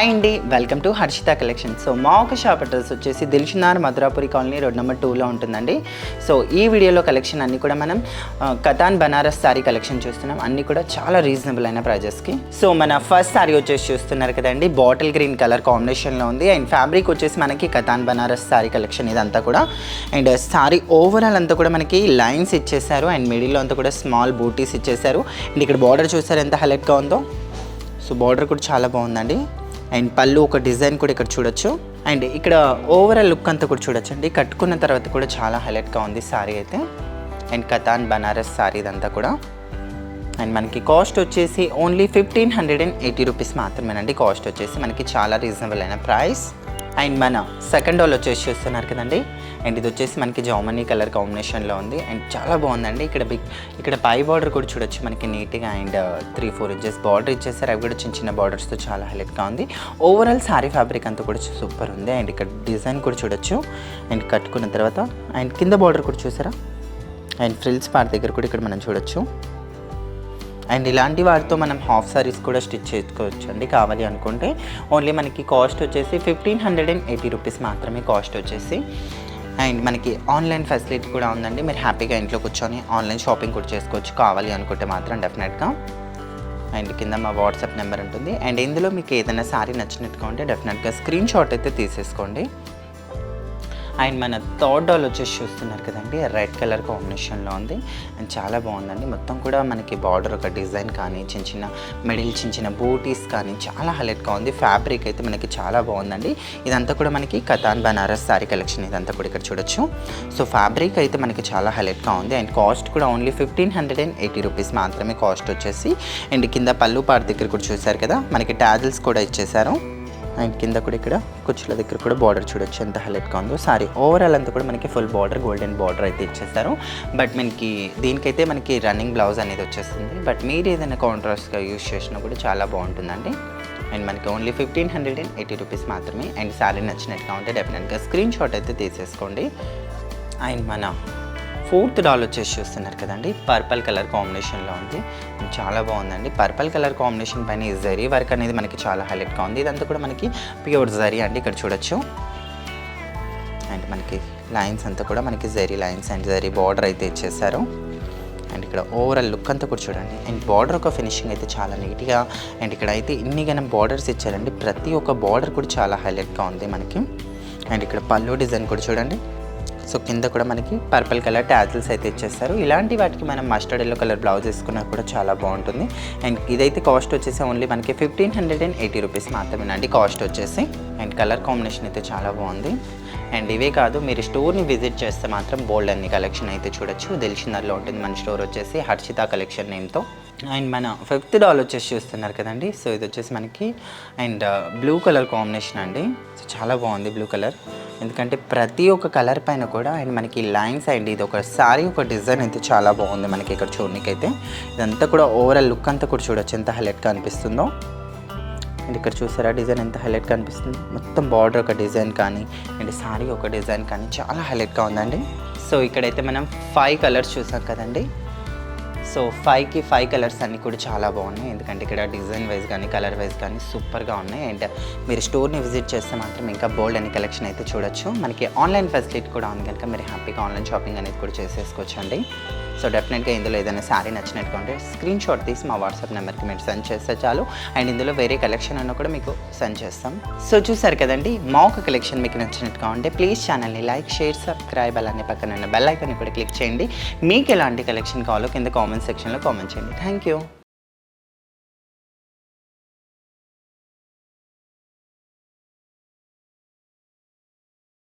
Hi అండి, welcome to Harshita collection. So మా ఒక షాప్ అడ్రస్ వచ్చేసి Dilsukhnagar Madhurapuri colony road number 2లో ఉంటుందండి. సో ఈ వీడియోలో కలెక్షన్ అన్నీ కూడా మనం కతాన్ బనారస్ శారీ కలెక్షన్ చూస్తున్నాం. అన్నీ కూడా చాలా రీజనబుల్ అయిన ప్రైజెస్కి. సో మన ఫస్ట్ శారీ వచ్చేసి చూస్తున్నారు కదండి, బాటిల్ గ్రీన్ కలర్ కాంబినేషన్లో ఉంది. అండ్ ఫ్యాబ్రిక్ వచ్చేసి మనకి కతాన్ బనారస్ శారీ కలెక్షన్ ఇదంతా కూడా. అండ్ శారీ ఓవరాల్ అంతా కూడా మనకి లైన్స్ ఇచ్చేసారు. అండ్ మిడిల్లో అంతా కూడా స్మాల్ బూటీస్ ఇచ్చేసారు. అండ్ ఇక్కడ బార్డర్ చూసారు ఎంత హైలైట్గా ఉందో. సో బార్డర్ కూడా చాలా బాగుందండి. అండ్ పళ్ళు ఒక డిజైన్ కూడా ఇక్కడ చూడొచ్చు. అండ్ ఇక్కడ ఓవరాల్ లుక్ అంతా కూడా చూడొచ్చు అండి. కట్టుకున్న తర్వాత కూడా చాలా హైలైట్గా ఉంది శారీ అయితే. అండ్ కతాన్ బనారస్ శారీ ఇదంతా కూడా. అండ్ మనకి కాస్ట్ వచ్చేసి ఓన్లీ 1580 రూపీస్ మాత్రమేనండి. కాస్ట్ వచ్చేసి మనకి చాలా రీజనబుల్ అయిన ప్రైస్. అండ్ మన సెకండ్ డాల్ వచ్చేసి చూస్తున్నారు కదండి. అండ్ ఇది వచ్చేసి మనకి జామనీ కలర్ కాంబినేషన్లో ఉంది. అండ్ చాలా బాగుందండి. ఇక్కడ పై బార్డర్ కూడా చూడొచ్చు మనకి నీట్గా. అండ్ 3-4 ఇంచెస్ బార్డర్ ఇచ్చేసారు. అవి కూడా చిన్న చిన్న బార్డర్స్తో చాలా హైలైట్గా ఉంది. ఓవరాల్ శారీ ఫ్యాబ్రిక్ అంతా కూడా సూపర్ ఉంది. అండ్ ఇక్కడ డిజైన్ కూడా చూడొచ్చు. అండ్ కట్టుకున్న తర్వాత అండ్ కింద బార్డర్ కూడా చూసారా. అండ్ ఫ్రిల్స్ పార్ట్ దగ్గర కూడా ఇక్కడ మనం చూడొచ్చు. అండ్ ఇలాంటి వాటితో మనం హాఫ్ సారీస్ కూడా స్టిచ్ చేసుకోవచ్చు అండి కావాలి అనుకుంటే. ఓన్లీ మనకి కాస్ట్ వచ్చేసి 1580 రూపీస్ మాత్రమే కాస్ట్ వచ్చేసి. అండ్ మనకి ఆన్లైన్ ఫెసిలిటీ కూడా ఉందండి. మీరు హ్యాపీగా ఇంట్లో కూర్చొని ఆన్లైన్ షాపింగ్ కూడా చేసుకోవచ్చు కావాలి అనుకుంటే మాత్రం డెఫినెట్గా. అండ్ కింద మా వాట్సాప్ నెంబర్ ఉంటుంది. అండ్ ఇందులో మీకు ఏదైనా శారీ నచ్చినట్టుగా ఉంటే డెఫినెట్గా స్క్రీన్ షాట్ అయితే తీసేసుకోండి. అండ్ మన థర్డ్ డాల్ వచ్చేసి చూస్తున్నారు కదండి, రెడ్ కలర్ కాంబినేషన్లో ఉంది. అండ్ చాలా బాగుందండి. మొత్తం కూడా మనకి బార్డర్ ఒక డిజైన్ కానీ చిన్న చిన్న బూటీస్ కానీ చాలా హైలైట్గా ఉంది. ఫ్యాబ్రిక్ అయితే మనకి చాలా బాగుందండి. ఇదంతా కూడా మనకి కతాన్ బనారస్ శారీ కలెక్షన్ ఇదంతా కూడా ఇక్కడ చూడొచ్చు. సో ఫ్యాబ్రిక్ అయితే మనకి చాలా హైలైట్గా ఉంది. అండ్ కాస్ట్ కూడా ఓన్లీ 1580 రూపీస్ మాత్రమే కాస్ట్ వచ్చేసి. అండ్ కింద పళ్ళు పార్ట్ దగ్గర కూడా చూసారు కదా, మనకి టాజిల్స్ కూడా ఇచ్చేసారు. అండ్ కింద కూడా ఇక్కడ కుచ్చుల దగ్గర కూడా బార్డర్ చూడొచ్చు ఎంత హైలైట్గా ఉందో. సారీ ఓవరాల్ అంతా కూడా మనకి ఫుల్ బార్డర్ గోల్డెన్ బార్డర్ అయితే ఇచ్చేస్తారు. బట్ మనకి దీనికైతే మనకి రన్నింగ్ బ్లౌజ్ అనేది వచ్చేస్తుంది. బట్ మీరు ఏదైనా కాంట్రాస్ట్గా యూజ్ చేసినా కూడా చాలా బాగుంటుందండి. అండ్ మనకి ఓన్లీ 1580 రూపీస్ మాత్రమే. అండ్ శారీ నచ్చినట్టుగా ఉంటే డెఫినెట్గా స్క్రీన్ షాట్ అయితే తీసేసుకోండి. అండ్ మన ఫోర్త్ డాల్ వచ్చేసి చూస్తున్నారు కదండి, పర్పుల్ కలర్ కాంబినేషన్లో ఉంది. చాలా బాగుందండి. పర్పుల్ కలర్ కాంబినేషన్ పైన ఈ జరీ వర్క్ అనేది మనకి చాలా హైలైట్గా ఉంది. ఇదంతా కూడా మనకి ప్యూర్ జరీ అండి ఇక్కడ చూడొచ్చు. అండ్ మనకి లైన్స్ అంతా కూడా మనకి zari lines and zari border అయితే ఇచ్చేసారు. అండ్ ఇక్కడ ఓవరాల్ లుక్ అంతా కూడా చూడండి. అండ్ బార్డర్ ఒక ఫినిషింగ్ అయితే చాలా నీట్గా. అండ్ ఇక్కడ అయితే ఇన్ని గనం బార్డర్స్ ఇచ్చారండి. ప్రతి ఒక్క బార్డర్ కూడా చాలా హైలైట్గా ఉంది మనకి. అండ్ ఇక్కడ పళ్ళు డిజైన్ కూడా చూడండి. సో కింద కూడా మనకి పర్పుల్ కలర్ టాజిల్స్ అయితే ఇచ్చేస్తారు. ఇలాంటి వాటికి మనం మస్టర్డ్ ఎల్లో కలర్ బ్లౌజ్ వేసుకున్నా కూడా చాలా బాగుంటుంది. అండ్ ఇదైతే కాస్ట్ వచ్చేసి ఓన్లీ మనకి 1580 రూపీస్ మాత్రమేనండి కాస్ట్ వచ్చేసి. అండ్ కలర్ కాంబినేషన్ అయితే చాలా బాగుంది. అండ్ ఇవే కాదు, మీరు స్టోర్ని విజిట్ చేస్తే మాత్రం బోల్డ్ అన్ని కలెక్షన్ అయితే చూడొచ్చు. దిల్షునార్లో ఉంటుంది మన స్టోర్ వచ్చేసి హర్షిత కలెక్షన్ నేమ్తో. అండ్ మన ఫిఫ్త్ డాల్ వచ్చేసి చూస్తున్నారు కదండి. సో ఇది వచ్చేసి మనకి అండ్ బ్లూ కలర్ కాంబినేషన్ అండి. సో చాలా బాగుంది బ్లూ కలర్. ఎందుకంటే ప్రతి ఒక్క కలర్ పైన కూడా అండ్ మనకి లైన్స్ అండ్ ఇది ఒక సారీ ఒక డిజైన్ అయితే చాలా బాగుంది మనకి ఇక్కడ చూడనికైతే. ఇదంతా కూడా ఓవరాల్ లుక్ అంతా కూడా చూడొచ్చు ఎంత హైలైట్గా అనిపిస్తుందో. అండ్ ఇక్కడ చూసారా డిజైన్ ఎంత హైలైట్గా అనిపిస్తుంది. మొత్తం బార్డర్ ఒక డిజైన్ కానీ అండ్ సారీ ఒక డిజైన్ కానీ చాలా హైలైట్గా ఉందండి. సో ఇక్కడైతే మనం 5 కలర్స్ చూసాం కదండి. సో 5కి 5 కలర్స్ అన్నీ కూడా చాలా బాగున్నాయి. ఎందుకంటే ఇక్కడ డిజైన్ వైజ్ కానీ కలర్ వైజ్ కానీ సూపర్గా ఉన్నాయి. అండ్ మీరు స్టోర్ని విజిట్ చేస్తే మాత్రం ఇంకా బోల్డ్ అనే కలెక్షన్ అయితే చూడొచ్చు. మనకి ఆన్లైన్ ఫెసిలిటీ కూడా ఉంది కనుక మీరు హ్యాపీగా ఆన్లైన్ షాపింగ్ అనేది కూడా చేసేసుకోవచ్చు అండి. సో డెఫినెట్గా ఇందులో ఏదైనా శారీ నచ్చినట్టుగా ఉంటే స్క్రీన్ షాట్ తీసి మా వాట్సాప్ నెంబర్కి మీరు సెండ్ చేస్తే చాలు. అండ్ ఇందులో వేరే కలెక్షన్ అన్న కూడా మీకు సెండ్ చేస్తాం. సో చూసారు కదండి, మా ఒక కలెక్షన్ మీకు నచ్చినట్టుగా ఉంటే ప్లీజ్ ఛానల్ని లైక్, షేర్, సబ్స్క్రైబ్ అలానే పక్కన ఉన్న బెల్ ఐకాన్ని కూడా క్లిక్ చేయండి. మీకు ఎలాంటి కలెక్షన్ కావాలో కింద కామెంట్ సెక్షన్లో కామెంట్ చేయండి. Thank you.